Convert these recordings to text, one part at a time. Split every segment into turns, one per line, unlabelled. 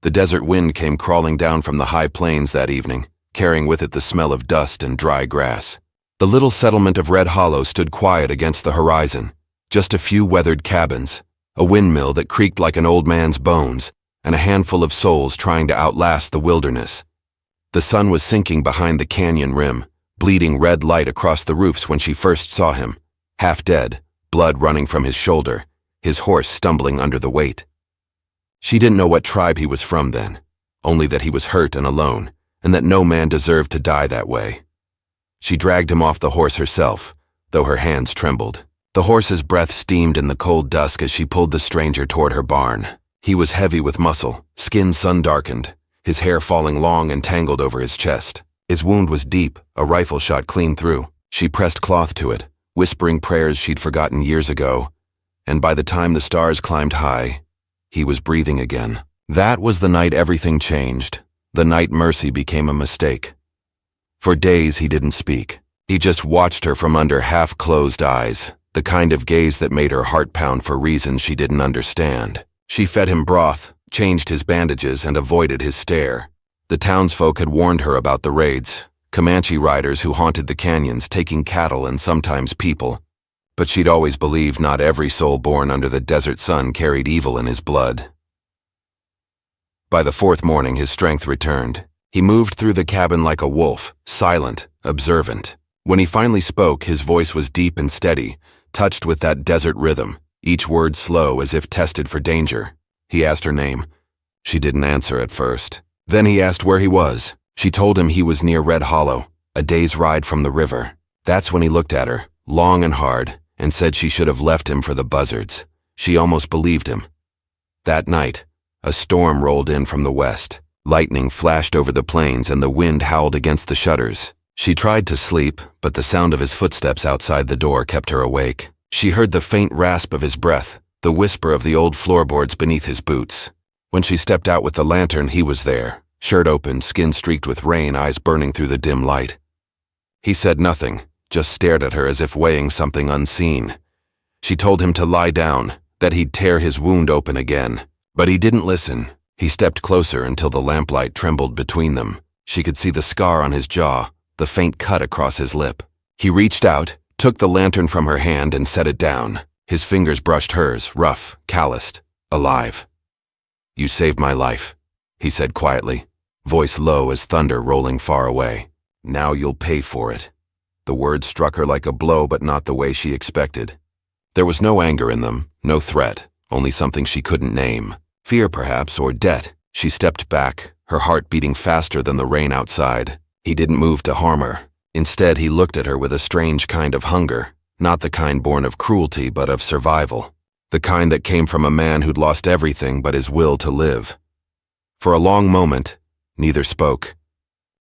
The desert wind came crawling down from the high plains that evening, carrying with it the smell of dust and dry grass. The little settlement of Red Hollow stood quiet against the horizon, just a few weathered cabins, a windmill that creaked like an old man's bones, and a handful of souls trying to outlast the wilderness. The sun was sinking behind the canyon rim, bleeding red light across the roofs when she first saw him, half dead, blood running from his shoulder, his horse stumbling under the weight. She didn't know what tribe he was from then, only that he was hurt and alone, and that no man deserved to die that way. She dragged him off the horse herself, though her hands trembled. The horse's breath steamed in the cold dusk as she pulled the stranger toward her barn. He was heavy with muscle, skin sun-darkened, his hair falling long and tangled over his chest. His wound was deep, a rifle shot clean through. She pressed cloth to it, whispering prayers she'd forgotten years ago, and by the time the stars climbed high, he was breathing again. That was the night everything changed, the night mercy became a mistake. For days he didn't speak. He just watched her from under half-closed eyes, the kind of gaze that made her heart pound for reasons she didn't understand. She fed him broth, changed his bandages, and avoided his stare. The townsfolk had warned her about the raids, Comanche riders who haunted the canyons, taking cattle and sometimes people. But she'd always believed not every soul born under the desert sun carried evil in his blood. By the fourth morning, his strength returned. He moved through the cabin like a wolf, silent, observant. When he finally spoke, his voice was deep and steady, touched with that desert rhythm, each word slow as if tested for danger. He asked her name. She didn't answer at first. Then he asked where he was. She told him he was near Red Hollow, a day's ride from the river. That's when he looked at her, long and hard, and said she should have left him for the buzzards. She almost believed him. That night, a storm rolled in from the west. Lightning flashed over the plains and the wind howled against the shutters. She tried to sleep, but the sound of his footsteps outside the door kept her awake. She heard the faint rasp of his breath, the whisper of the old floorboards beneath his boots. When she stepped out with the lantern, he was there, shirt open, skin streaked with rain, eyes burning through the dim light. He said nothing, just stared at her as if weighing something unseen. She told him to lie down, that he'd tear his wound open again. But he didn't listen. He stepped closer until the lamplight trembled between them. She could see the scar on his jaw, the faint cut across his lip. He reached out, took the lantern from her hand and set it down. His fingers brushed hers, rough, calloused, alive. "You saved my life," he said quietly, voice low as thunder rolling far away. "Now you'll pay for it." The words struck her like a blow, but not the way she expected. There was no anger in them, no threat, only something she couldn't name. Fear, perhaps, or debt. She stepped back, her heart beating faster than the rain outside. He didn't move to harm her. Instead, he looked at her with a strange kind of hunger, not the kind born of cruelty but of survival, the kind that came from a man who'd lost everything but his will to live. For a long moment, neither spoke.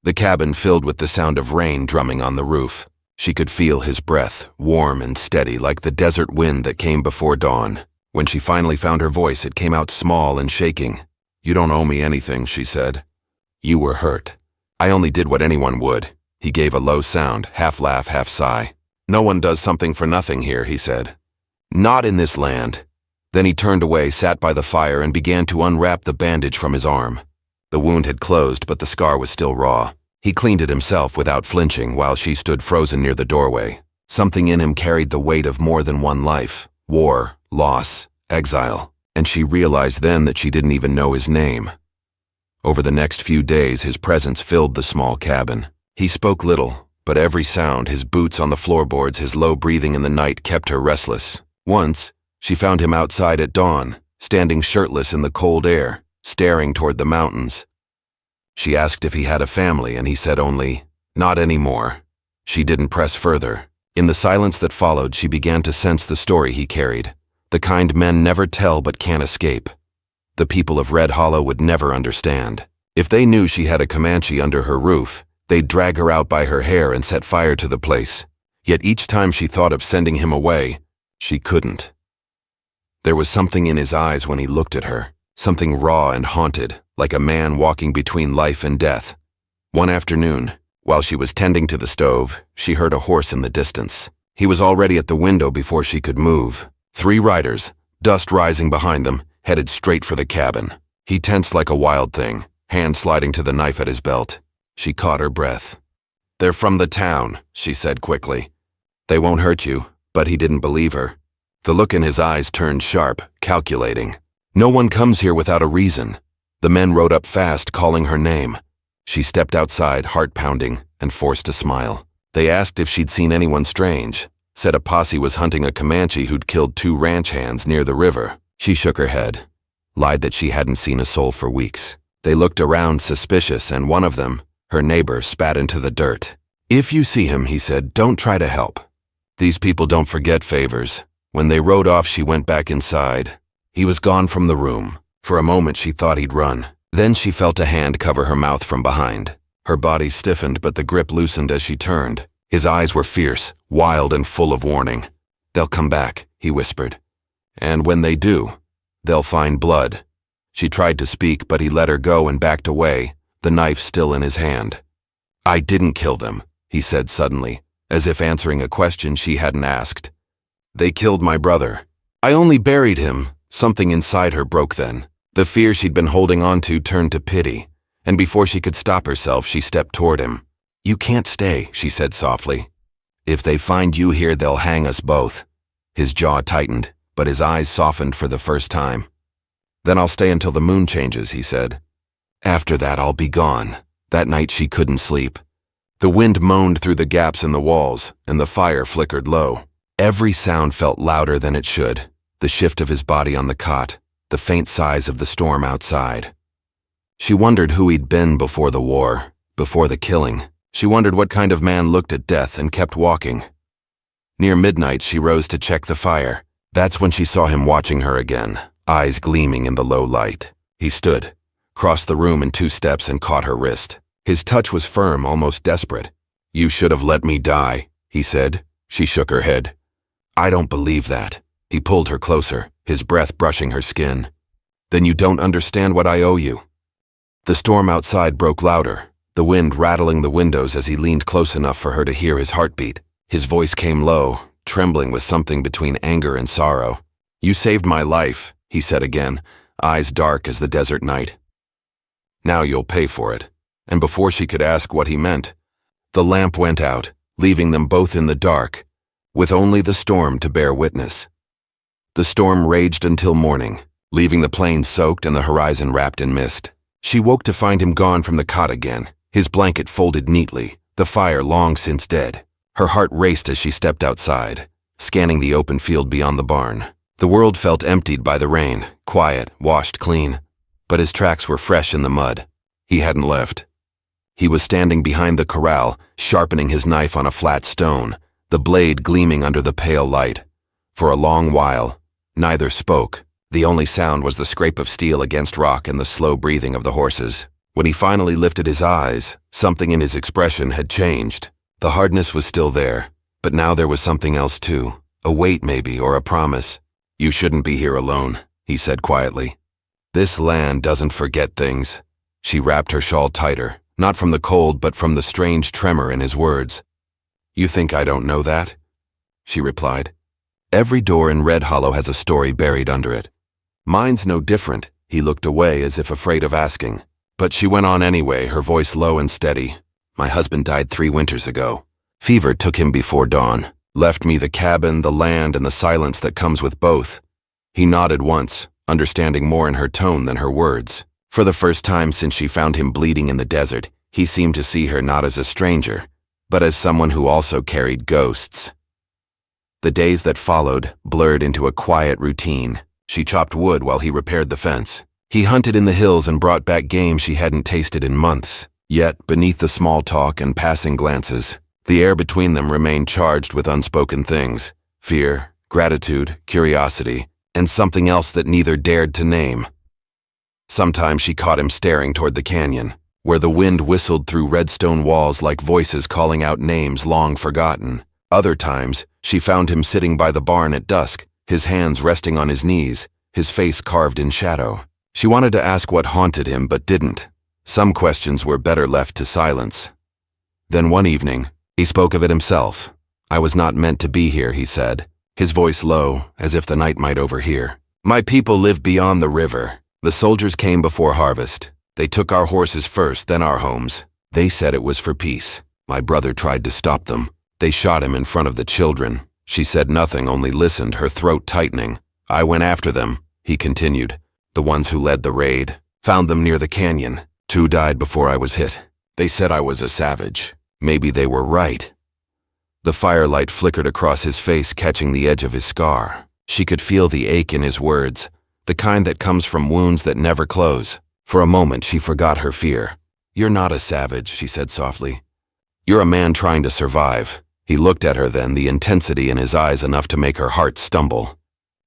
The cabin filled with the sound of rain drumming on the roof. She could feel his breath, warm and steady like the desert wind that came before dawn. When she finally found her voice, it came out small and shaking. "You don't owe me anything," she said. "You were hurt. I only did what anyone would." He gave a low sound, half laugh, half sigh. "No one does something for nothing here," he said. "Not in this land." Then he turned away, sat by the fire, and began to unwrap the bandage from his arm. The wound had closed, but the scar was still raw. He cleaned it himself without flinching while she stood frozen near the doorway. Something in him carried the weight of more than one life. War, loss, exile, and she realized then that she didn't even know his name. Over the next few days, his presence filled the small cabin. He spoke little, but every sound, his boots on the floorboards, his low breathing in the night, kept her restless. Once, she found him outside at dawn, standing shirtless in the cold air, staring toward the mountains. She asked if he had a family, and he said only, "Not anymore." She didn't press further. In the silence that followed, she began to sense the story he carried, the kind men never tell but can't escape. The people of Red Hollow would never understand. If they knew she had a Comanche under her roof, they'd drag her out by her hair and set fire to the place. Yet each time she thought of sending him away, she couldn't. There was something in his eyes when he looked at her, something raw and haunted, like a man walking between life and death. One afternoon, while she was tending to the stove, she heard a horse in the distance. He was already at the window before she could move. 3 riders, dust rising behind them, headed straight for the cabin. He tensed like a wild thing, hand sliding to the knife at his belt. She caught her breath. "They're from the town," she said quickly. "They won't hurt you," but he didn't believe her. The look in his eyes turned sharp, calculating. "No one comes here without a reason." The men rode up fast, calling her name. She stepped outside, heart pounding, and forced a smile. They asked if she'd seen anyone strange, said a posse was hunting a Comanche who'd killed 2 ranch hands near the river. She shook her head, lied that she hadn't seen a soul for weeks. They looked around suspicious, and one of them, her neighbor, spat into the dirt. "If you see him," he said, "don't try to help. These people don't forget favors." When they rode off, she went back inside. He was gone from the room. For a moment, she thought he'd run. Then she felt a hand cover her mouth from behind. Her body stiffened, but the grip loosened as she turned. His eyes were fierce, wild, and full of warning. "They'll come back," he whispered. "And when they do, they'll find blood." She tried to speak, but he let her go and backed away, the knife still in his hand. "I didn't kill them," he said suddenly, as if answering a question she hadn't asked. "They killed my brother. I only buried him." Something inside her broke then. The fear she'd been holding on to turned to pity, and before she could stop herself, she stepped toward him. "You can't stay," she said softly. "If they find you here, they'll hang us both." His jaw tightened, but his eyes softened for the first time. "Then I'll stay until the moon changes," he said. "After that, I'll be gone." That night she couldn't sleep. The wind moaned through the gaps in the walls, and the fire flickered low. Every sound felt louder than it should. The shift of his body on the cot, the faint sighs of the storm outside. She wondered who he'd been before the war, before the killing. She wondered what kind of man looked at death and kept walking. Near midnight, she rose to check the fire. That's when she saw him watching her again, eyes gleaming in the low light. He stood, crossed the room in 2 steps and caught her wrist. His touch was firm, almost desperate. "You should have let me die," he said. She shook her head. "I don't believe that." He pulled her closer, his breath brushing her skin. "Then you don't understand what I owe you." The storm outside broke louder, the wind rattling the windows as he leaned close enough for her to hear his heartbeat. His voice came low, trembling with something between anger and sorrow. "You saved my life," he said again, eyes dark as the desert night. "Now you'll pay for it." And before she could ask what he meant, the lamp went out, leaving them both in the dark, with only the storm to bear witness. The storm raged until morning, leaving the plains soaked and the horizon wrapped in mist. She woke to find him gone from the cot again, his blanket folded neatly, the fire long since dead. Her heart raced as she stepped outside, scanning the open field beyond the barn. The world felt emptied by the rain, quiet, washed clean. But his tracks were fresh in the mud. He hadn't left. He was standing behind the corral, sharpening his knife on a flat stone, the blade gleaming under the pale light. For a long while, neither spoke. The only sound was the scrape of steel against rock and the slow breathing of the horses. When he finally lifted his eyes, something in his expression had changed. The hardness was still there, but now there was something else too. A weight maybe, or a promise. "You shouldn't be here alone," he said quietly. "This land doesn't forget things." She wrapped her shawl tighter, not from the cold but from the strange tremor in his words. "You think I don't know that?" she replied. "Every door in Red Hollow has a story buried under it. Mine's no different." He looked away as if afraid of asking. But she went on anyway, her voice low and steady. "My husband died 3 winters ago. Fever took him before dawn, left me the cabin, the land, and the silence that comes with both." He nodded once, understanding more in her tone than her words. For the first time since she found him bleeding in the desert, he seemed to see her not as a stranger, but as someone who also carried ghosts. The days that followed blurred into a quiet routine. She chopped wood while he repaired the fence. He hunted in the hills and brought back game she hadn't tasted in months. Yet, beneath the small talk and passing glances, the air between them remained charged with unspoken things: fear, gratitude, curiosity, and something else that neither dared to name. Sometimes she caught him staring toward the canyon, where the wind whistled through redstone walls like voices calling out names long forgotten. Other times, she found him sitting by the barn at dusk, his hands resting on his knees, his face carved in shadow. She wanted to ask what haunted him, but didn't. Some questions were better left to silence. Then one evening, he spoke of it himself. "I was not meant to be here," he said, his voice low, as if the night might overhear. "My people live beyond the river. The soldiers came before harvest. They took our horses first, then our homes. They said it was for peace. My brother tried to stop them. They shot him in front of the children. She said nothing, only listened, her throat tightening. I went after them, he continued. The ones who led the raid. Found them near the canyon. 2 died before I was hit. They said I was a savage. Maybe they were right. The firelight flickered across his face, catching the edge of his scar. She could feel the ache in his words, the kind that comes from wounds that never close. For a moment, she forgot her fear. You're not a savage, she said softly. You're a man trying to survive. He looked at her then, the intensity in his eyes enough to make her heart stumble.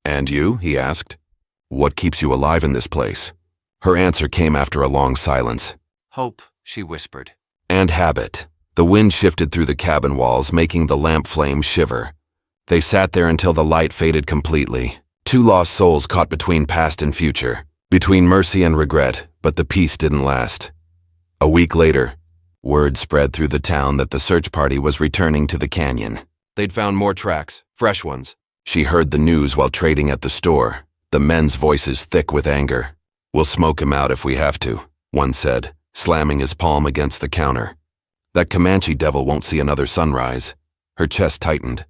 And you? He asked. What keeps you alive in this place? Her answer came after a long silence. Hope, she whispered. And habit. The wind shifted through the cabin walls, making the lamp flame shiver. They sat there until the light faded completely. 2 lost souls caught between past and future, between mercy and regret, but the peace didn't last. A week later, word spread through the town that the search party was returning to the canyon. They'd found more tracks, fresh ones. She heard the news while trading at the store, the men's voices thick with anger. We'll smoke him out if we have to, one said, slamming his palm against the counter. That Comanche devil won't see another sunrise. Her chest tightened.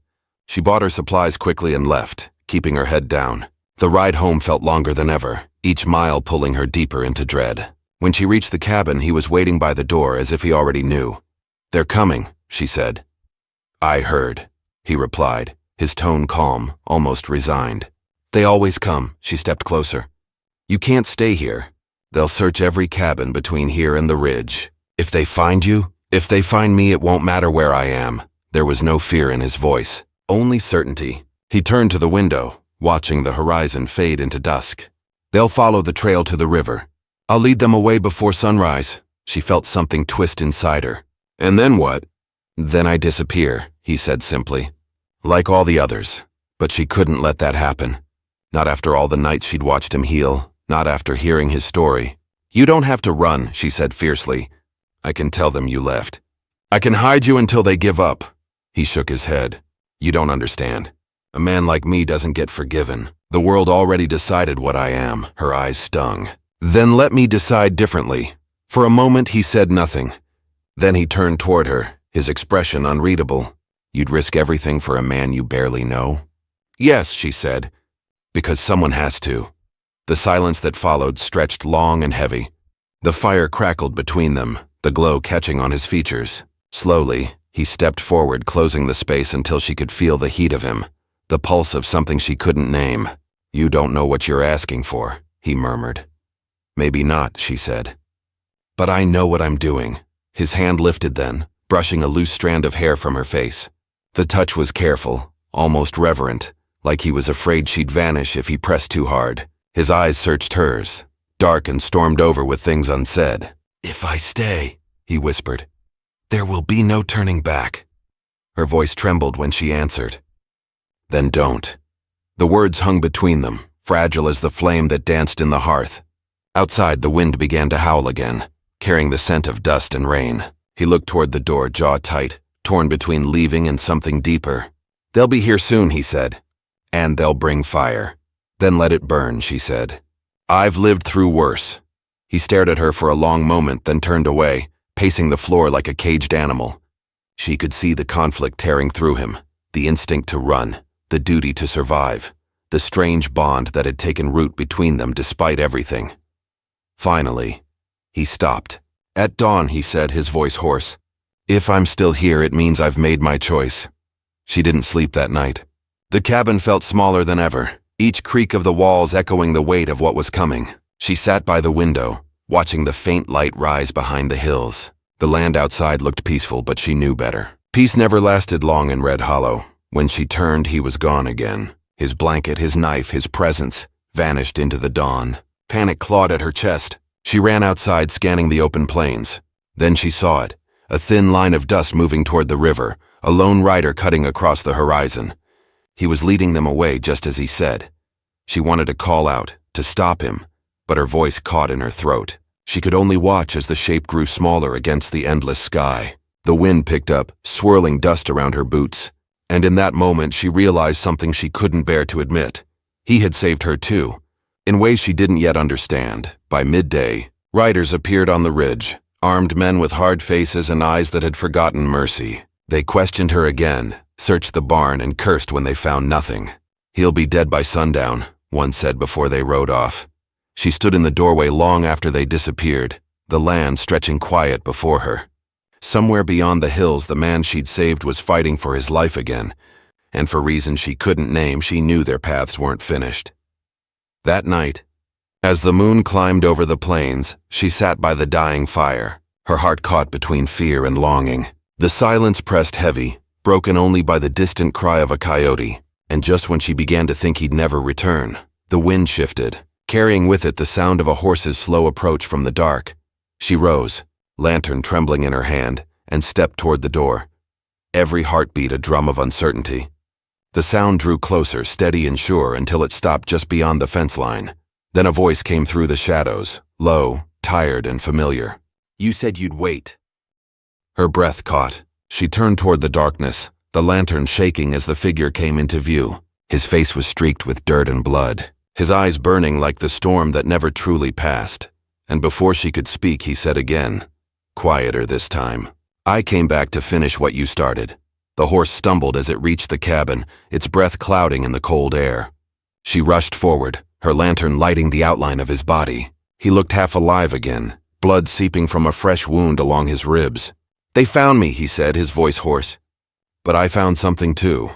She bought her supplies quickly and left, keeping her head down. The ride home felt longer than ever, each mile pulling her deeper into dread. When she reached the cabin, he was waiting by the door as if he already knew. They're coming, she said. I heard, he replied, his tone calm, almost resigned. They always come, she stepped closer. You can't stay here. They'll search every cabin between here and the ridge. If they find you, if they find me, it won't matter where I am. There was no fear in his voice, only certainty. He turned to the window, watching the horizon fade into dusk. They'll follow the trail to the river. I'll lead them away before sunrise. She felt something twist inside her. And then what? Then I disappear, he said simply. Like all the others. But she couldn't let that happen. Not after all the nights she'd watched him heal, not after hearing his story. You don't have to run, she said fiercely. I can tell them you left. I can hide you until they give up. He shook his head. You don't understand. A man like me doesn't get forgiven. The world already decided what I am. Her eyes stung. Then let me decide differently. For a moment he said nothing. Then he turned toward her, his expression unreadable. You'd risk everything for a man you barely know? Yes, she said. Because someone has to. The silence that followed stretched long and heavy. The fire crackled between them, the glow catching on his features. Slowly, he stepped forward, closing the space until she could feel the heat of him, the pulse of something she couldn't name. You don't know what you're asking for, he murmured. Maybe not, she said. But I know what I'm doing. His hand lifted then, brushing a loose strand of hair from her face. The touch was careful, almost reverent, like he was afraid she'd vanish if he pressed too hard. His eyes searched hers, dark and stormed over with things unsaid. If I stay, he whispered, there will be no turning back. Her voice trembled when she answered. Then don't. The words hung between them, fragile as the flame that danced in the hearth. Outside, the wind began to howl again, carrying the scent of dust and rain. He looked toward the door, jaw tight, torn between leaving and something deeper. They'll be here soon, he said. And they'll bring fire. Then let it burn, she said. I've lived through worse. He stared at her for a long moment, then turned away, pacing the floor like a caged animal. She could see the conflict tearing through him, the instinct to run, the duty to survive, the strange bond that had taken root between them despite everything. Finally, he stopped. At dawn, he said, his voice hoarse. If I'm still here, it means I've made my choice. She didn't sleep that night. The cabin felt smaller than ever, each creak of the walls echoing the weight of what was coming. She sat by the window, watching the faint light rise behind the hills. The land outside looked peaceful, but she knew better. Peace never lasted long in Red Hollow. When she turned, he was gone again. His blanket, his knife, his presence vanished into the dawn. Panic clawed at her chest. She ran outside, scanning the open plains. Then she saw it, a thin line of dust moving toward the river, a lone rider cutting across the horizon. He was leading them away just as he said. She wanted to call out, to stop him, but her voice caught in her throat. She could only watch as the shape grew smaller against the endless sky. The wind picked up, swirling dust around her boots. And in that moment she realized something she couldn't bear to admit. He had saved her too, In ways she didn't yet understand. By midday, riders appeared on the ridge, armed men with hard faces and eyes that had forgotten mercy. They questioned her again, searched the barn, and cursed when they found nothing. "He'll be dead by sundown," one said before they rode off. She stood in the doorway long after they disappeared, the land stretching quiet before her. Somewhere beyond the hills, the man she'd saved was fighting for his life again, and for reasons she couldn't name, she knew their paths weren't finished. That night, as the moon climbed over the plains, she sat by the dying fire, her heart caught between fear and longing. The silence pressed heavy, broken only by the distant cry of a coyote, and just when she began to think he'd never return, the wind shifted, carrying with it the sound of a horse's slow approach from the dark. She rose, lantern trembling in her hand, and stepped toward the door. Every heartbeat a drum of uncertainty. The sound drew closer, steady and sure, until it stopped just beyond the fence line. Then a voice came through the shadows, low, tired, and familiar. "You said you'd wait." Her breath caught. She turned toward the darkness, the lantern shaking as the figure came into view. His face was streaked with dirt and blood, his eyes burning like the storm that never truly passed. And before she could speak, he said again, quieter this time, "I came back to finish what you started." The horse stumbled as it reached the cabin, its breath clouding in the cold air. She rushed forward, her lantern lighting the outline of his body. He looked half alive again, blood seeping from a fresh wound along his ribs. "They found me," he said, his voice hoarse. "But I found something too."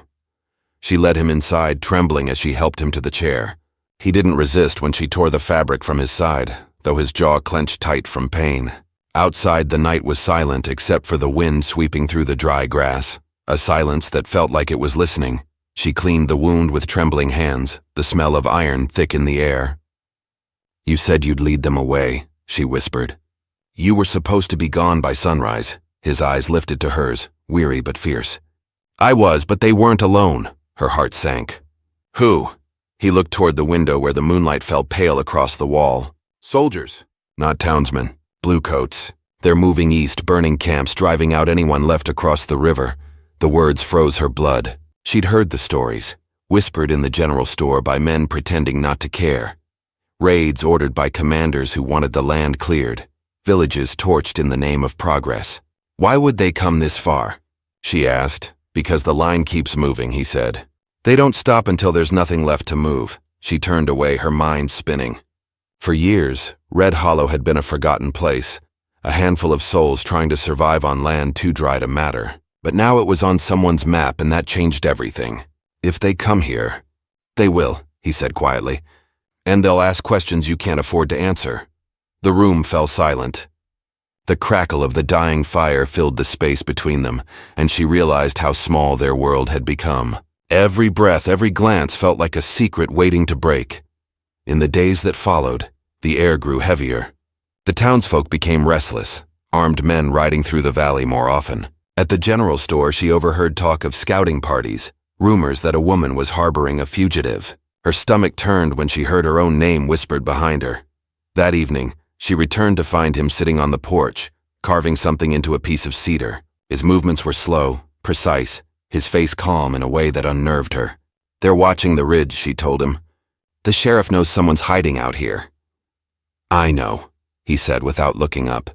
She led him inside, trembling as she helped him to the chair. He didn't resist when she tore the fabric from his side, though his jaw clenched tight from pain. Outside, the night was silent except for the wind sweeping through the dry grass, a silence that felt like it was listening. She cleaned the wound with trembling hands, the smell of iron thick in the air. "You said you'd lead them away," she whispered. "You were supposed to be gone by sunrise." His eyes lifted to hers, weary but fierce. "I was, but they weren't alone." Her heart sank. "Who?" He looked toward the window where the moonlight fell pale across the wall. "Soldiers." "Not townsmen. Bluecoats. They're moving east, burning camps, driving out anyone left across the river." The words froze her blood. She'd heard the stories, whispered in the general store by men pretending not to care. Raids ordered by commanders who wanted the land cleared. Villages torched in the name of progress. "Why would they come this far?" she asked. "Because the line keeps moving," he said. "They don't stop until there's nothing left to move." She turned away, her mind spinning. For years, Red Hollow had been a forgotten place, a handful of souls trying to survive on land too dry to matter. But now it was on someone's map, and that changed everything. "If they come here," "They will," he said quietly, "and they'll ask questions you can't afford to answer." The room fell silent. The crackle of the dying fire filled the space between them, and she realized how small their world had become. Every breath, every glance felt like a secret waiting to break. In the days that followed, the air grew heavier. The townsfolk became restless, armed men riding through the valley more often. At the general store, she overheard talk of scouting parties, rumors that a woman was harboring a fugitive. Her stomach turned when she heard her own name whispered behind her. That evening, she returned to find him sitting on the porch, carving something into a piece of cedar. His movements were slow, precise, his face calm in a way that unnerved her. "They're watching the ridge," she told him. "The sheriff knows someone's hiding out here." "I know," he said without looking up.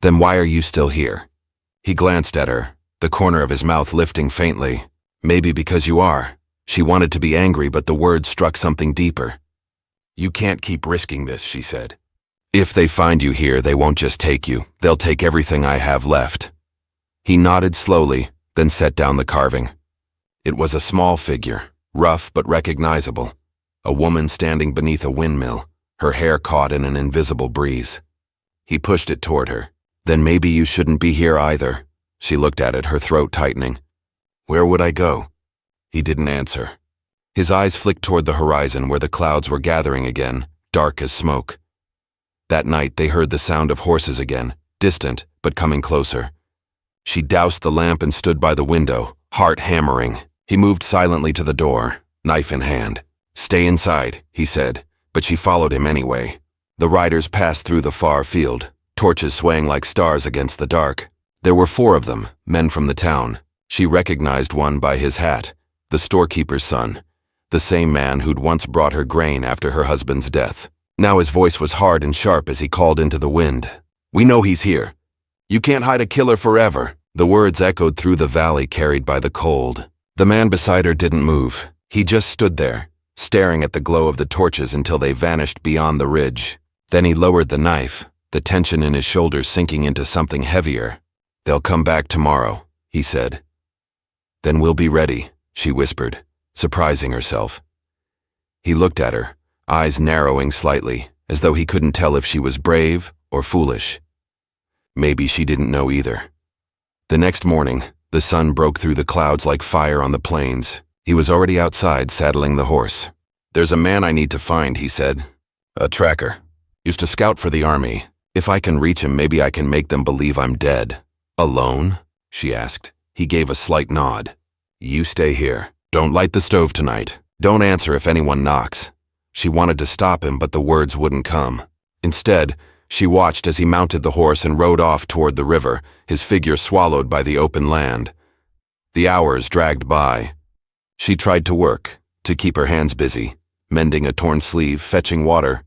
"Then why are you still here?" He glanced at her, the corner of his mouth lifting faintly. "Maybe because you are." She wanted to be angry, but the words struck something deeper. "You can't keep risking this," she said. "If they find you here, they won't just take you. They'll take everything I have left." He nodded slowly, then set down the carving. It was a small figure, rough but recognizable. A woman standing beneath a windmill, her hair caught in an invisible breeze. He pushed it toward her. "Then maybe you shouldn't be here either." She looked at it, her throat tightening. "Where would I go?" He didn't answer. His eyes flicked toward the horizon where the clouds were gathering again, dark as smoke. That night they heard the sound of horses again, distant but coming closer. She doused the lamp and stood by the window, heart hammering. He moved silently to the door, knife in hand. "Stay inside," he said, but she followed him anyway. The riders passed through the far field, torches swaying like stars against the dark. There were 4 of them, men from the town. She recognized one by his hat, the storekeeper's son. the same man who'd once brought her grain after her husband's death. Now his voice was hard and sharp as he called into the wind. "We know he's here. You can't hide a killer forever." The words echoed through the valley carried by the cold. The man beside her didn't move. He just stood there, staring at the glow of the torches until they vanished beyond the ridge. Then he lowered the knife, the tension in his shoulders sinking into something heavier. "They'll come back tomorrow," he said. "Then we'll be ready," she whispered, surprising herself. He looked at her, eyes narrowing slightly, as though he couldn't tell if she was brave or foolish. Maybe she didn't know either. The next morning, the sun broke through the clouds like fire on the plains. He was already outside saddling the horse. "There's a man I need to find," he said. "A tracker. Used to scout for the army. If I can reach him, maybe I can make them believe I'm dead." "Alone?" she asked. He gave a slight nod. "You stay here. Don't light the stove tonight. Don't answer if anyone knocks." She wanted to stop him, but the words wouldn't come. Instead, she watched as he mounted the horse and rode off toward the river, his figure swallowed by the open land. The hours dragged by. She tried to work, to keep her hands busy, mending a torn sleeve, fetching water,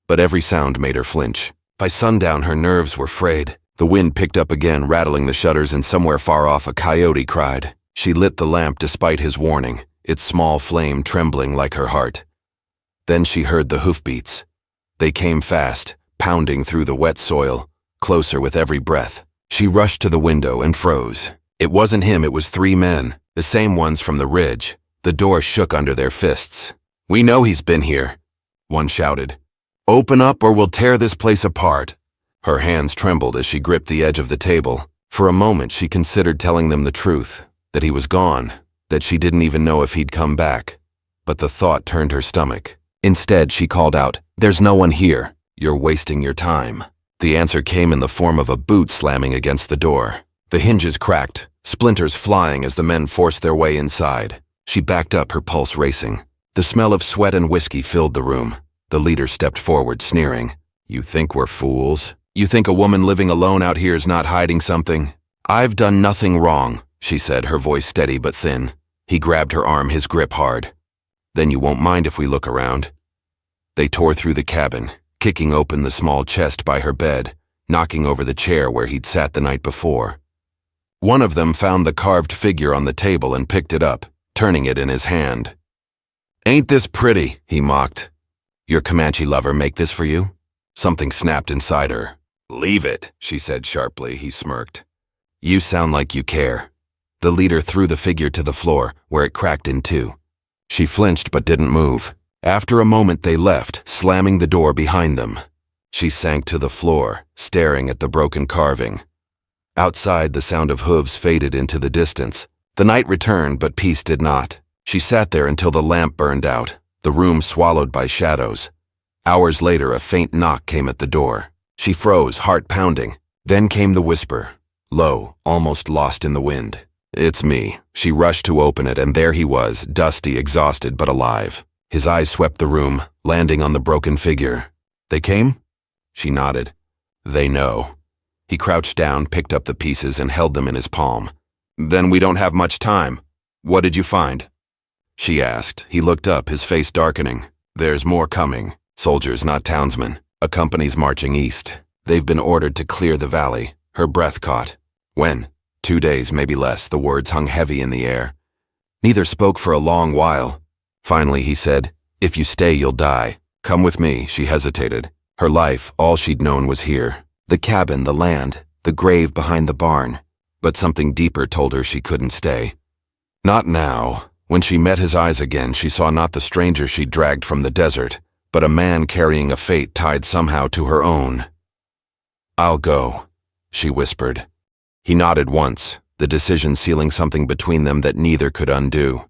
but every sound made her flinch. By sundown, her nerves were frayed. The wind picked up again, rattling the shutters, and somewhere far off a coyote cried. She lit the lamp despite his warning, its small flame trembling like her heart. Then she heard the hoofbeats. They came fast, pounding through the wet soil, closer with every breath. She rushed to the window and froze. It wasn't him, it was 3 men, the same ones from the ridge. The door shook under their fists. "We know he's been here," one shouted. "Open up or we'll tear this place apart." Her hands trembled as she gripped the edge of the table. For a moment she considered telling them the truth, that he was gone, that she didn't even know if he'd come back. But the thought turned her stomach. Instead, she called out, "There's no one here. You're wasting your time." The answer came in the form of a boot slamming against the door. The hinges cracked, splinters flying as the men forced their way inside. She backed up, her pulse racing. The smell of sweat and whiskey filled the room. The leader stepped forward, sneering. "You think we're fools? You think a woman living alone out here is not hiding something?" "I've done nothing wrong," she said, her voice steady but thin. He grabbed her arm, his grip hard. "Then you won't mind if we look around." They tore through the cabin, kicking open the small chest by her bed, knocking over the chair where he'd sat the night before. One of them found the carved figure on the table and picked it up, turning it in his hand. "Ain't this pretty?" he mocked. "Your Comanche lover make this for you?" Something snapped inside her. "Leave it," she said sharply. He smirked. "You sound like you care." The leader threw the figure to the floor, where it cracked in two. She flinched but didn't move. After a moment they left, slamming the door behind them. She sank to the floor, staring at the broken carving. Outside, the sound of hooves faded into the distance. The night returned, but peace did not. She sat there until the lamp burned out, the room swallowed by shadows. Hours later, a faint knock came at the door. She froze, heart pounding. Then came the whisper, low, almost lost in the wind. "It's me." She rushed to open it, and there he was, dusty, exhausted, but alive. His eyes swept the room, landing on the broken figure. "They came?" She nodded. "They know." He crouched down, picked up the pieces, and held them in his palm. "Then we don't have much time. What did you find?" she asked. He looked up, his face darkening. "There's more coming. Soldiers, not townsmen. A company's marching east. They've been ordered to clear the valley." Her breath caught. "When?" 2 days, maybe less. The words hung heavy in the air. Neither spoke for a long while. Finally, he said, "If you stay, you'll die. Come with me." She hesitated. Her life, all she'd known, was here. The cabin, the land, the grave behind the barn. But something deeper told her she couldn't stay. Not now. When she met his eyes again, she saw not the stranger she'd dragged from the desert, but a man carrying a fate tied somehow to her own. "I'll go," she whispered. He nodded once, the decision sealing something between them that neither could undo.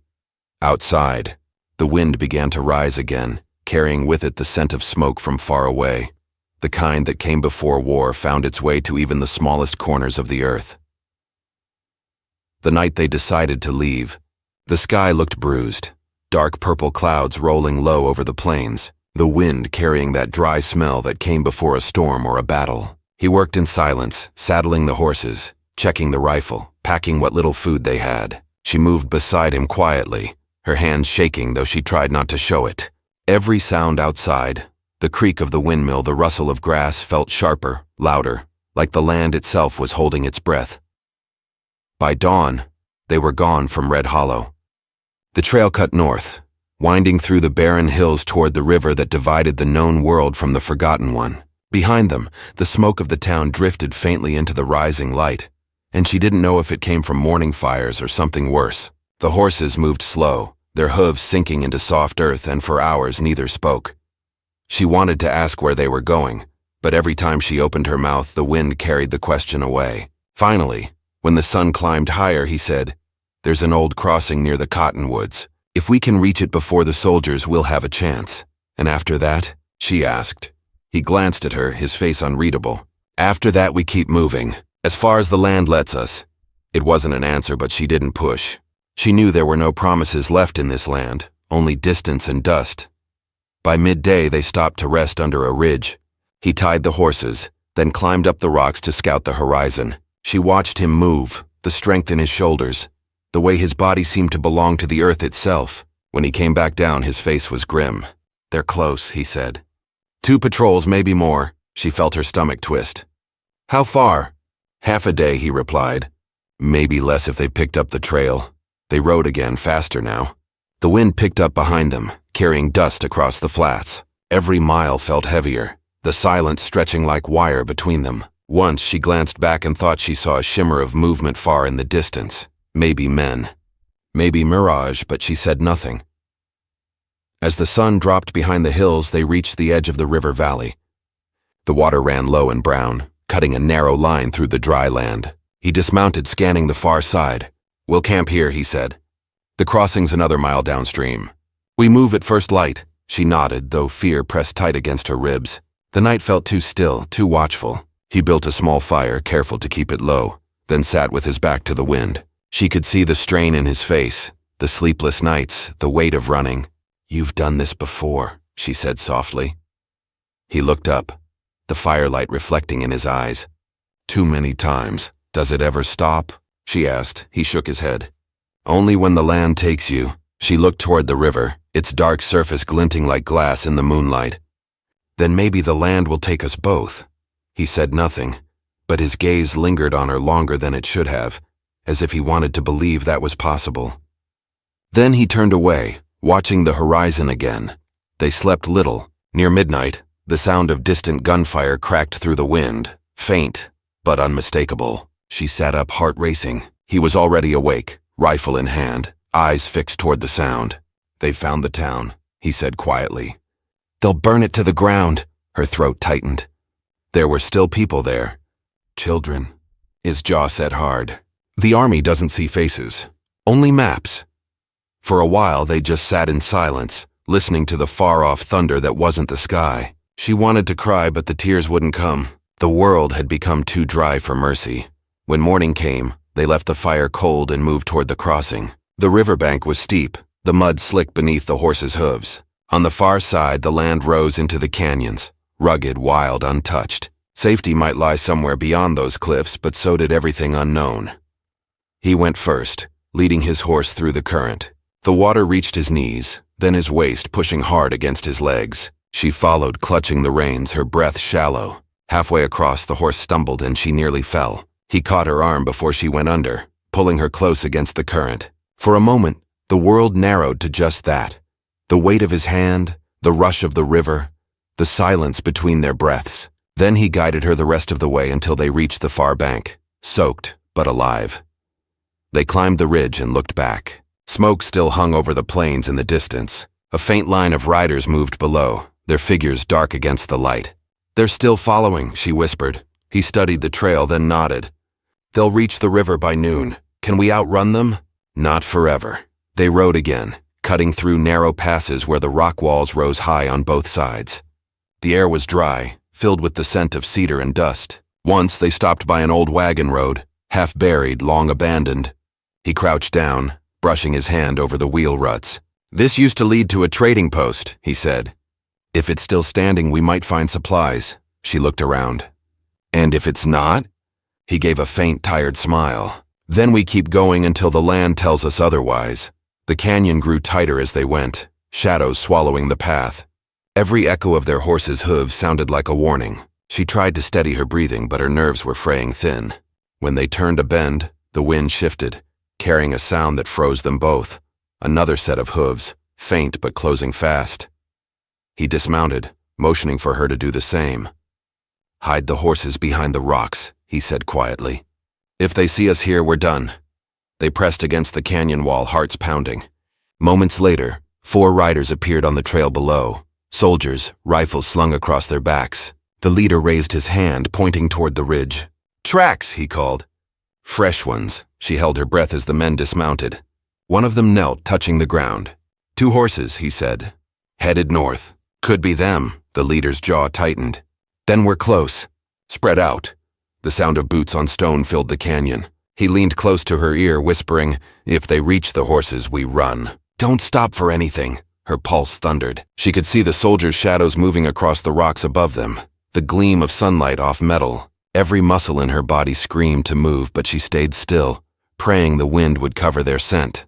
Outside, the wind began to rise again, carrying with it the scent of smoke from far away. The kind that came before war found its way to even the smallest corners of the earth. The night they decided to leave, the sky looked bruised, dark purple clouds rolling low over the plains, the wind carrying that dry smell that came before a storm or a battle. He worked in silence, saddling the horses, checking the rifle, packing what little food they had. She moved beside him quietly, her hands shaking though she tried not to show it. Every sound outside, the creak of the windmill, the rustle of grass, felt sharper, louder, like the land itself was holding its breath. By dawn, they were gone from Red Hollow. The trail cut north, winding through the barren hills toward the river that divided the known world from the forgotten one. Behind them, the smoke of the town drifted faintly into the rising light, and she didn't know if it came from morning fires or something worse. The horses moved slow, their hooves sinking into soft earth, and for hours neither spoke. She wanted to ask where they were going, but every time she opened her mouth, the wind carried the question away. Finally, when the sun climbed higher, he said, "There's an old crossing near the cottonwoods. If we can reach it before the soldiers, we'll have a chance." "And after that?" she asked. He glanced at her, his face unreadable. "After that, we keep moving, as far as the land lets us." It wasn't an answer, but she didn't push. She knew there were no promises left in this land, only distance and dust. By midday, they stopped to rest under a ridge. He tied the horses, then climbed up the rocks to scout the horizon. She watched him move, the strength in his shoulders, the way his body seemed to belong to the earth itself. When he came back down, his face was grim. "They're close," he said. "2 patrols, maybe more." She felt her stomach twist. "How far?" "Half a day," he replied. "Maybe less if they picked up the trail." They rode again, faster now. The wind picked up behind them, carrying dust across the flats. Every mile felt heavier, the silence stretching like wire between them. Once she glanced back and thought she saw a shimmer of movement far in the distance. Maybe men. Maybe mirage, but she said nothing. As the sun dropped behind the hills, they reached the edge of the river valley. The water ran low and brown, cutting a narrow line through the dry land. He dismounted, scanning the far side. "We'll camp here," he said. "The crossing's another mile downstream." "We move at first light." She nodded, though fear pressed tight against her ribs. The night felt too still, too watchful. He built a small fire, careful to keep it low, then sat with his back to the wind. She could see the strain in his face, the sleepless nights, the weight of running. "You've done this before," she said softly. He looked up, the firelight reflecting in his eyes. "Too many times. Does it ever stop?" she asked. He shook his head. "Only when the land takes you." She looked toward the river, its dark surface glinting like glass in the moonlight. "Then maybe the land will take us both." He said nothing, but his gaze lingered on her longer than it should have, as if he wanted to believe that was possible. Then he turned away, watching the horizon again. They slept little. Near midnight, the sound of distant gunfire cracked through the wind, faint but unmistakable. She sat up, heart racing. He was already awake, rifle in hand, eyes fixed toward the sound. "They found the town," he said quietly. "They'll burn it to the ground." Her throat tightened. There were still people there. "Children." His jaw set hard. "The army doesn't see faces, only maps." For a while they just sat in silence, listening to the far-off thunder that wasn't the sky. She wanted to cry, but the tears wouldn't come. The world had become too dry for mercy. When morning came, they left the fire cold and moved toward the crossing. The riverbank was steep, the mud slick beneath the horses' hooves. On the far side, the land rose into the canyons, rugged, wild, untouched. Safety might lie somewhere beyond those cliffs, but so did everything unknown. He went first, leading his horse through the current. The water reached his knees, then his waist, pushing hard against his legs. She followed, clutching the reins, her breath shallow. Halfway across, the horse stumbled and she nearly fell. He caught her arm before she went under, pulling her close against the current. For a moment, the world narrowed to just that. The weight of his hand, the rush of the river, the silence between their breaths. Then he guided her the rest of the way until they reached the far bank, soaked but alive. They climbed the ridge and looked back. Smoke still hung over the plains in the distance. A faint line of riders moved below, their figures dark against the light. "They're still following," she whispered. He studied the trail, then nodded. "They'll reach the river by noon. Can we outrun them?" "Not forever." They rode again, cutting through narrow passes where the rock walls rose high on both sides. The air was dry, filled with the scent of cedar and dust. Once they stopped by an old wagon road, half buried, long abandoned. He crouched down, brushing his hand over the wheel ruts. "This used to lead to a trading post," he said. "If it's still standing, we might find supplies." She looked around. "And if it's not?" He gave a faint, tired smile. "Then we keep going until the land tells us otherwise." The canyon grew tighter as they went, shadows swallowing the path. Every echo of their horses' hooves sounded like a warning. She tried to steady her breathing, but her nerves were fraying thin. When they turned a bend, the wind shifted, carrying a sound that froze them both. Another set of hooves, faint but closing fast. He dismounted, motioning for her to do the same. "Hide the horses behind the rocks," he said quietly. "If they see us here, we're done." They pressed against the canyon wall, hearts pounding. Moments later, 4 riders appeared on the trail below, soldiers, rifles slung across their backs. The leader raised his hand, pointing toward the ridge. "Tracks," he called. "Fresh ones." She held her breath as the men dismounted. One of them knelt, touching the ground. "2 horses," he said. "Headed north. Could be them." The leader's jaw tightened. "Then we're close. Spread out." The sound of boots on stone filled the canyon. He leaned close to her ear, whispering, "If they reach the horses, we run. Don't stop for anything." Her pulse thundered. She could see the soldiers' shadows moving across the rocks above them, the gleam of sunlight off metal. Every muscle in her body screamed to move, but she stayed still, praying the wind would cover their scent.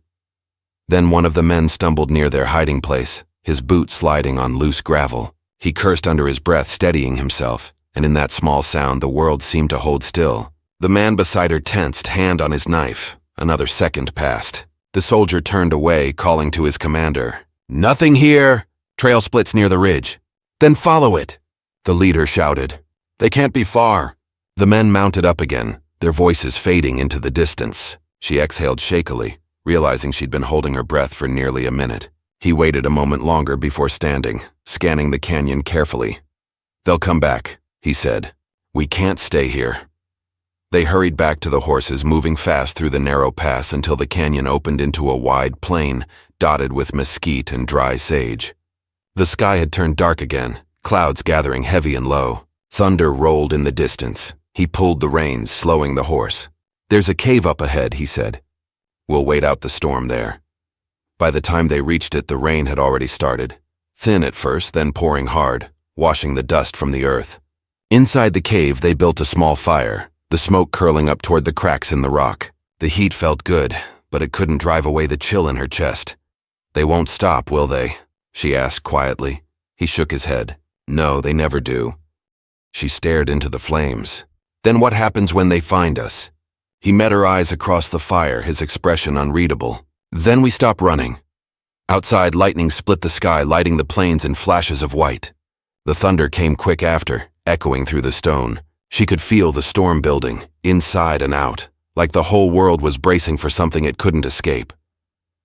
Then one of the men stumbled near their hiding place, his boot sliding on loose gravel. He cursed under his breath, steadying himself, and in that small sound the world seemed to hold still. The man beside her tensed, hand on his knife. Another second passed. The soldier turned away, calling to his commander. "Nothing here! Trail splits near the ridge." "Then follow it!" The leader shouted. "They can't be far." The men mounted up again, their voices fading into the distance. She exhaled shakily, realizing she'd been holding her breath for nearly a minute. He waited a moment longer before standing, scanning the canyon carefully. "They'll come back," he said. "We can't stay here." They hurried back to the horses, moving fast through the narrow pass until the canyon opened into a wide plain, dotted with mesquite and dry sage. The sky had turned dark again, clouds gathering heavy and low. Thunder rolled in the distance. He pulled the reins, slowing the horse. "There's a cave up ahead," he said. "We'll wait out the storm there." By the time they reached it, the rain had already started. Thin at first, then pouring hard, washing the dust from the earth. Inside the cave, they built a small fire, the smoke curling up toward the cracks in the rock. The heat felt good, but it couldn't drive away the chill in her chest. "They won't stop, will they?" she asked quietly. He shook his head. "No, they never do." She stared into the flames. "Then what happens when they find us?" He met her eyes across the fire, his expression unreadable. "Then we stop running." Outside, lightning split the sky, lighting the plains in flashes of white. The thunder came quick after, echoing through the stone. She could feel the storm building, inside and out, like the whole world was bracing for something it couldn't escape.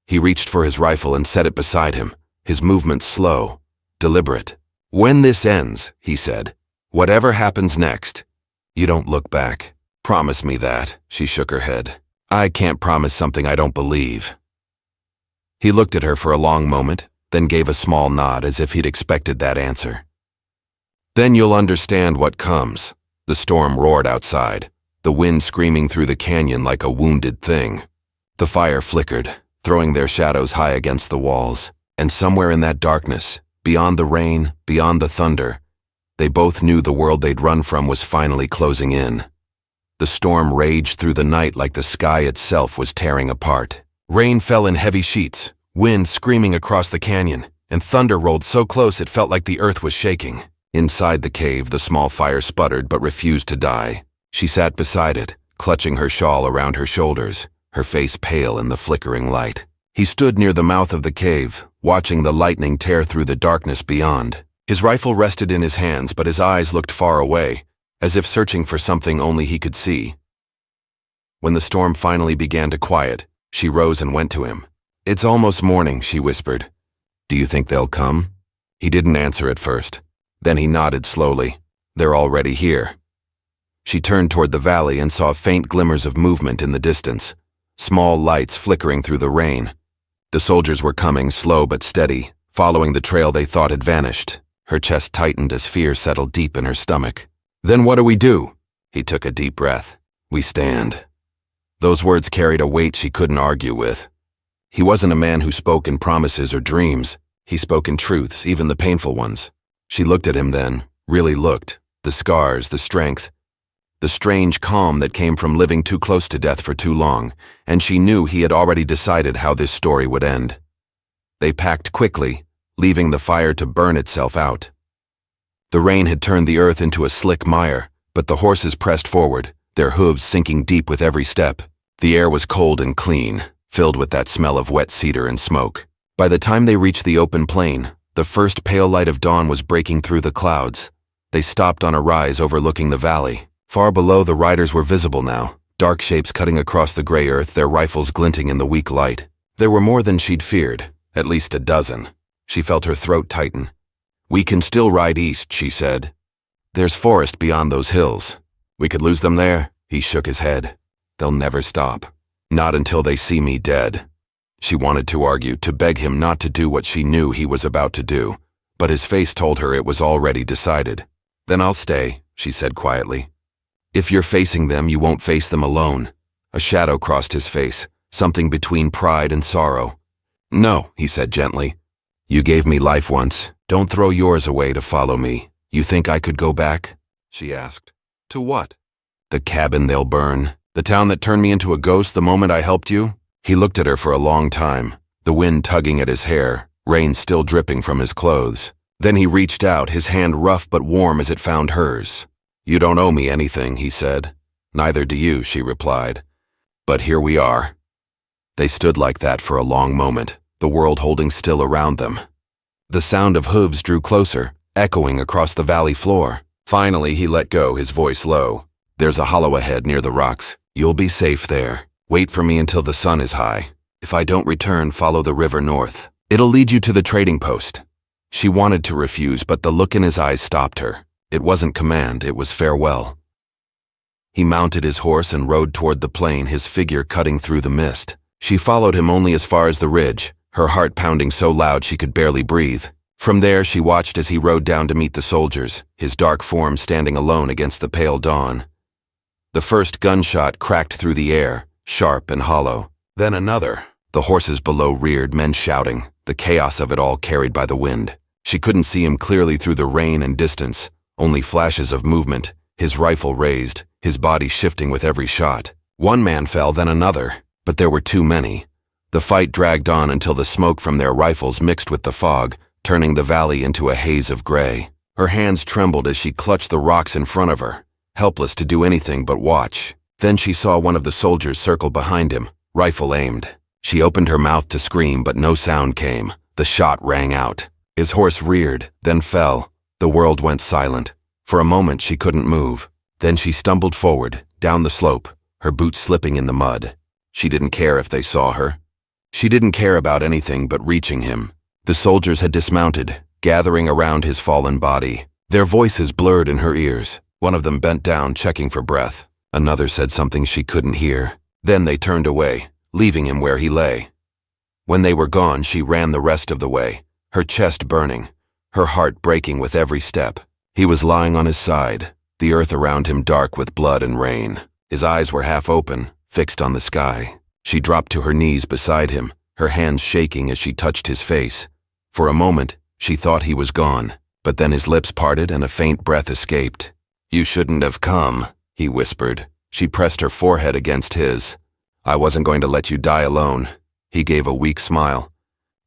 He reached for his rifle and set it beside him, his movements slow, deliberate. "When this ends," he said, "whatever happens next, you don't look back. Promise me that." She shook her head. "I can't promise something I don't believe." He looked at her for a long moment, then gave a small nod as if he'd expected that answer. "Then you'll understand what comes." The storm roared outside, the wind screaming through the canyon like a wounded thing. The fire flickered, throwing their shadows high against the walls, and somewhere in that darkness, beyond the rain, beyond the thunder, they both knew the world they'd run from was finally closing in. The storm raged through the night like the sky itself was tearing apart. Rain fell in heavy sheets, wind screaming across the canyon, and thunder rolled so close it felt like the earth was shaking. Inside the cave, the small fire sputtered but refused to die. She sat beside it, clutching her shawl around her shoulders, her face pale in the flickering light. He stood near the mouth of the cave, watching the lightning tear through the darkness beyond. His rifle rested in his hands, but his eyes looked far away, as if searching for something only he could see. When the storm finally began to quiet, she rose and went to him. "It's almost morning," she whispered. "Do you think they'll come?" He didn't answer at first. Then he nodded slowly. "They're already here." She turned toward the valley and saw faint glimmers of movement in the distance, small lights flickering through the rain. The soldiers were coming, slow but steady, following the trail they thought had vanished. Her chest tightened as fear settled deep in her stomach. "Then what do we do?" He took a deep breath. "We stand." Those words carried a weight she couldn't argue with. He wasn't a man who spoke in promises or dreams. He spoke in truths, even the painful ones. She looked at him then, really looked, the scars, the strength. the strange calm that came from living too close to death for too long, and she knew he had already decided how this story would end. They packed quickly, leaving the fire to burn itself out. The rain had turned the earth into a slick mire, but the horses pressed forward, their hooves sinking deep with every step. The air was cold and clean, filled with that smell of wet cedar and smoke. By the time they reached the open plain, the first pale light of dawn was breaking through the clouds. They stopped on a rise overlooking the valley. Far below, the riders were visible now, dark shapes cutting across the gray earth, their rifles glinting in the weak light. There were more than she'd feared, at least a dozen. She felt her throat tighten. "We can still ride east," she said. "There's forest beyond those hills. We could lose them there." He shook his head. "They'll never stop. Not until they see me dead." She wanted to argue, to beg him not to do what she knew he was about to do, but his face told her it was already decided. "Then I'll stay," she said quietly. "If you're facing them, you won't face them alone." A shadow crossed his face, something between pride and sorrow. "No," he said gently. "You gave me life once. Don't throw yours away to follow me. You think I could go back?" she asked. "To what?" "The cabin they'll burn. The town that turned me into a ghost the moment I helped you?" He looked at her for a long time, the wind tugging at his hair, rain still dripping from his clothes. Then he reached out, his hand rough but warm as it found hers. "You don't owe me anything," he said. "Neither do you," she replied. "But here we are." They stood like that for a long moment, the world holding still around them. The sound of hooves drew closer, echoing across the valley floor. Finally, he let go, his voice low. "There's a hollow ahead near the rocks. You'll be safe there. Wait for me until the sun is high. If I don't return, follow the river north. It'll lead you to the trading post." She wanted to refuse, but the look in his eyes stopped her. It wasn't command, it was farewell. He mounted his horse and rode toward the plain, his figure cutting through the mist. She followed him only as far as the ridge, her heart pounding so loud she could barely breathe. From there, she watched as he rode down to meet the soldiers, his dark form standing alone against the pale dawn. The first gunshot cracked through the air, sharp and hollow. Then another. The horses below reared, men shouting, the chaos of it all carried by the wind. She couldn't see him clearly through the rain and distance, only flashes of movement, his rifle raised, his body shifting with every shot. One man fell, then another, but there were too many. The fight dragged on until the smoke from their rifles mixed with the fog, turning the valley into a haze of gray. Her hands trembled as she clutched the rocks in front of her, helpless to do anything but watch. Then she saw one of the soldiers circle behind him, rifle aimed. She opened her mouth to scream, but no sound came. The shot rang out. His horse reared, then fell. The world went silent. For a moment she couldn't move. Then she stumbled forward, down the slope, her boots slipping in the mud. She didn't care if they saw her. She didn't care about anything but reaching him. The soldiers had dismounted, gathering around his fallen body. Their voices blurred in her ears. One of them bent down, checking for breath. Another said something she couldn't hear. Then they turned away, leaving him where he lay. When they were gone, she ran the rest of the way, her chest burning, her heart breaking with every step. He was lying on his side, the earth around him dark with blood and rain. His eyes were half open, fixed on the sky. She dropped to her knees beside him, her hands shaking as she touched his face. For a moment, she thought he was gone, but then his lips parted and a faint breath escaped. "You shouldn't have come," he whispered. She pressed her forehead against his. "I wasn't going to let you die alone." He gave a weak smile.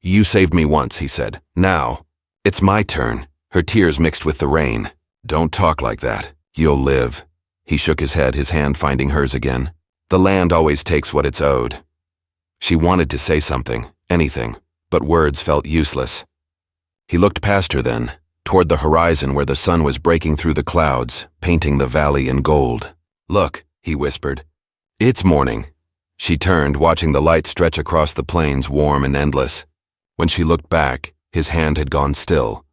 "You saved me once," he said. "Now, it's my turn." Her tears mixed with the rain. "Don't talk like that. You'll live." He shook his head, his hand finding hers again. "The land always takes what it's owed." She wanted to say something, anything, but words felt useless. He looked past her then, toward the horizon where the sun was breaking through the clouds, painting the valley in gold. "Look," he whispered. "It's morning." She turned, watching the light stretch across the plains, warm and endless. When she looked back, his hand had gone still.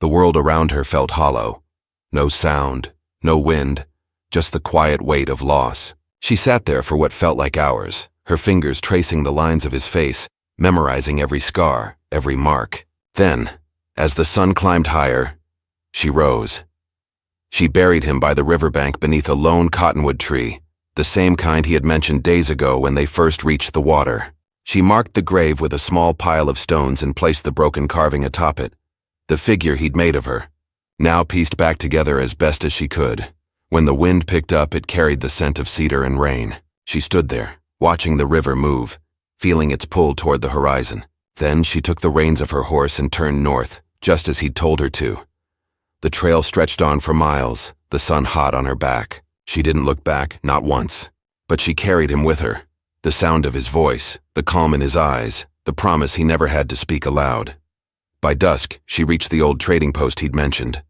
The world around her felt hollow. No sound, no wind, just the quiet weight of loss. She sat there for what felt like hours, her fingers tracing the lines of his face, memorizing every scar, every mark. Then, as the sun climbed higher, she rose. She buried him by the riverbank beneath a lone cottonwood tree, the same kind he had mentioned days ago when they first reached the water. She marked the grave with a small pile of stones and placed the broken carving atop it, the figure he'd made of her, now pieced back together as best as she could. When the wind picked up, it carried the scent of cedar and rain. She stood there, watching the river move, feeling its pull toward the horizon. Then she took the reins of her horse and turned north, just as he'd told her to. The trail stretched on for miles, the sun hot on her back. She didn't look back, not once. But she carried him with her. The sound of his voice, the calm in his eyes, the promise he never had to speak aloud. By dusk, she reached the old trading post he'd mentioned.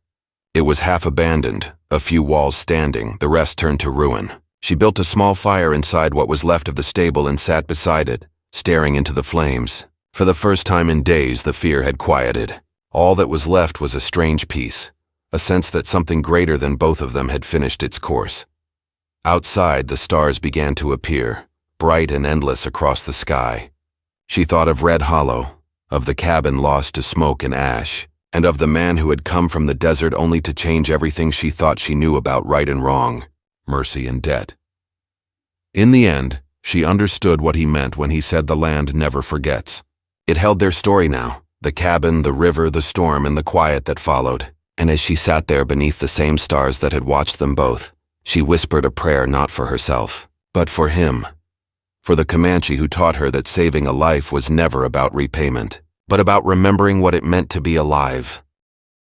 It was half abandoned, a few walls standing, the rest turned to ruin. She built a small fire inside what was left of the stable and sat beside it, staring into the flames. For the first time in days, the fear had quieted. All that was left was a strange peace, a sense that something greater than both of them had finished its course. Outside, the stars began to appear, bright and endless across the sky. She thought of Red Hollow, of the cabin lost to smoke and ash, and of the man who had come from the desert only to change everything she thought she knew about right and wrong, mercy and debt. In the end, she understood what he meant when he said the land never forgets. It held their story now, the cabin, the river, the storm, and the quiet that followed. And as she sat there beneath the same stars that had watched them both, she whispered a prayer not for herself, but for him. For the Comanche who taught her that saving a life was never about repayment, but about remembering what it meant to be alive.